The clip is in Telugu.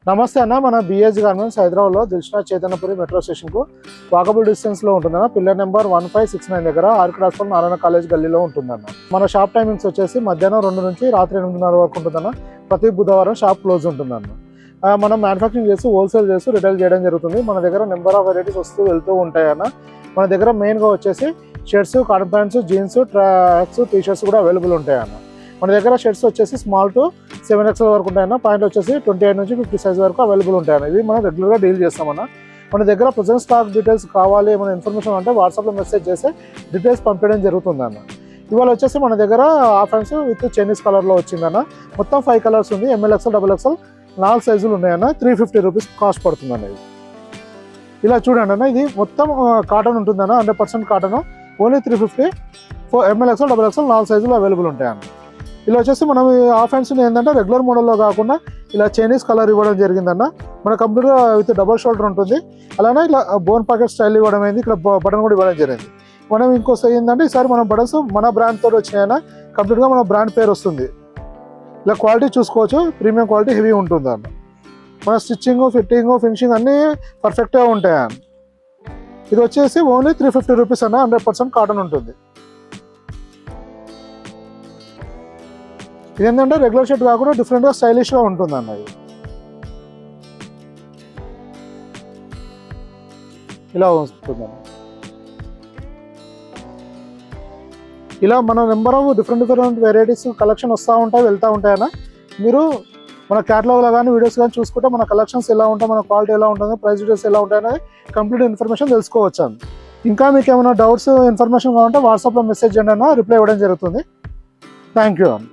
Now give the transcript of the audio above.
నమస్తే అన్న, మన బిఎస్ గార్మెంట్స్ హైదరాబాద్లో దిల్షుక్ నగర్ చైతన్యపురి మెట్రో స్టేషన్కు వాకబుల్ డిస్టెన్స్లో ఉంటుందన్న. పిల్లర్ నెంబర్ 1569 దగ్గర ఆర్క్ హాస్పిటల్ నారాయణ కాలేజ్ గల్లీలో ఉంటుందన్న. మన షాప్ టైమింగ్స్ వచ్చేసి మధ్యాహ్నం 2 నుంచి రాత్రి 8:30 వరకు ఉంటుందన్న. ప్రతి బుధవారం షాప్ క్లోజ్ ఉంటుందన్న. మనం మ్యానుఫ్యాక్చరింగ్ చేసి హోల్సేల్ చేసి రిటైల్ చేయడం జరుగుతుంది. మన దగ్గర నెంబర్ ఆఫ్ వెరైటీస్ వస్తూ వెళ్తూ ఉంటాయన్న. మన దగ్గర మెయిన్గా వచ్చేసి shirts, cotton pants, jeans, tracks, T shirts కూడా అవైలబుల్ ఉంటాయన్న. మన దగ్గర షర్ట్స్ వచ్చేసి స్మాల్ టు 7XL వరకు ఉంటాయన్న. పాయింట్ వచ్చేసి 28 నుంచి 50 సైజ్ వరకు అవైలబుల్ ఉంటాయన్న. ఇది మనం రెగ్యులర్గా డీల్ చేస్తామన్న. మన దగ్గర ప్రజెంట్ స్టాక్ డీటెయిల్స్ కావాలి, ఏమైనా ఇన్ఫర్మేషన్ అంటే వాట్సాప్లో మెసేజ్ చేస్తే డీటెయిల్స్ పంపించడం జరుగుతుందన్న. ఇవాళ వచ్చేసి మన దగ్గర హాఫ్ హ్యాండ్స్ విత్ చైనీస్ కలర్లో వచ్చిందన్న. మొత్తం 5 కలర్స్ ఉంది. ML, XL, XXL 4 సైజులు ఉన్నాయన్న. 350 రూపీస్ కాస్ట్ పడుతుందన్న. ఇది ఇలా చూడండి అన్న, ఇది మొత్తం కాటన్ ఉంటుందన్న. 100% cotton. Only 350. ML, XL, XXL 4 సైజులు అవైలబుల్ ఉంటాయన్న. ఇలా వచ్చేసి మనం హాఫ్ హ్యాండ్స్ ఏంటంటే రెగ్యులర్ మోడల్లో కాకుండా ఇలా చైనీస్ కలర్ ఇవ్వడం జరిగిందన్న. మన కంప్లీట్గా విత్ డబల్ షోల్డర్ ఉంటుంది. అలానే ఇలా బోన్ పాకెట్ స్టైల్ ఇవ్వడం అయింది. ఇక్కడ బటన్ కూడా ఇవ్వడం జరిగింది. మనం ఇంకోసారి ఏంటంటే ఈసారి మనం బటన్స్ మన బ్రాండ్ తోటి వచ్చినాయన్న. కంప్లీట్గా మన బ్రాండ్ పేరు వస్తుంది. ఇలా క్వాలిటీ చూసుకోవచ్చు, ప్రీమియం క్వాలిటీ హెవీ ఉంటుంది అన్న. మన స్టిచ్చింగ్, ఫిట్టింగ్, ఫినిషింగ్ అన్నీ పర్ఫెక్ట్గా ఉంటాయి అన్న. ఇది వచ్చేసి ఓన్లీ 350 రూపీస్ అన్న. 100% కాటన్ ఉంటుంది. ఇది ఏంటంటే రెగ్యులర్ షర్ట్ కాకుండా డిఫరెంట్గా స్టైలిష్గా ఉంటుంది అన్న. ఇది ఇలా వస్తుందన్న. ఇలా మన number of different varieties collection వస్తూ ఉంటాయి, వెళ్తూ ఉంటాయన్న. మీరు మన క్యాటలాగ్లో కానీ వీడియోస్ కానీ చూసుకుంటే మన కలెక్షన్స్ ఎలా ఉంటాయి, మన క్వాలిటీ ఎలా ఉంటుంది, ప్రైస్ డీటెయిల్స్ ఎలా ఉంటాయనేది కంప్లీట్ ఇన్ఫర్మేషన్ తెలుసుకోవచ్చు అన్న. ఇంకా మీకు ఏమైనా డౌట్స్, ఇన్ఫర్మేషన్ కావాలంటే వాట్సాప్లో మెసేజ్ చేయండి అన్న. రిప్లై ఇవ్వడం జరుగుతుంది. థ్యాంక్ యూ అన్న.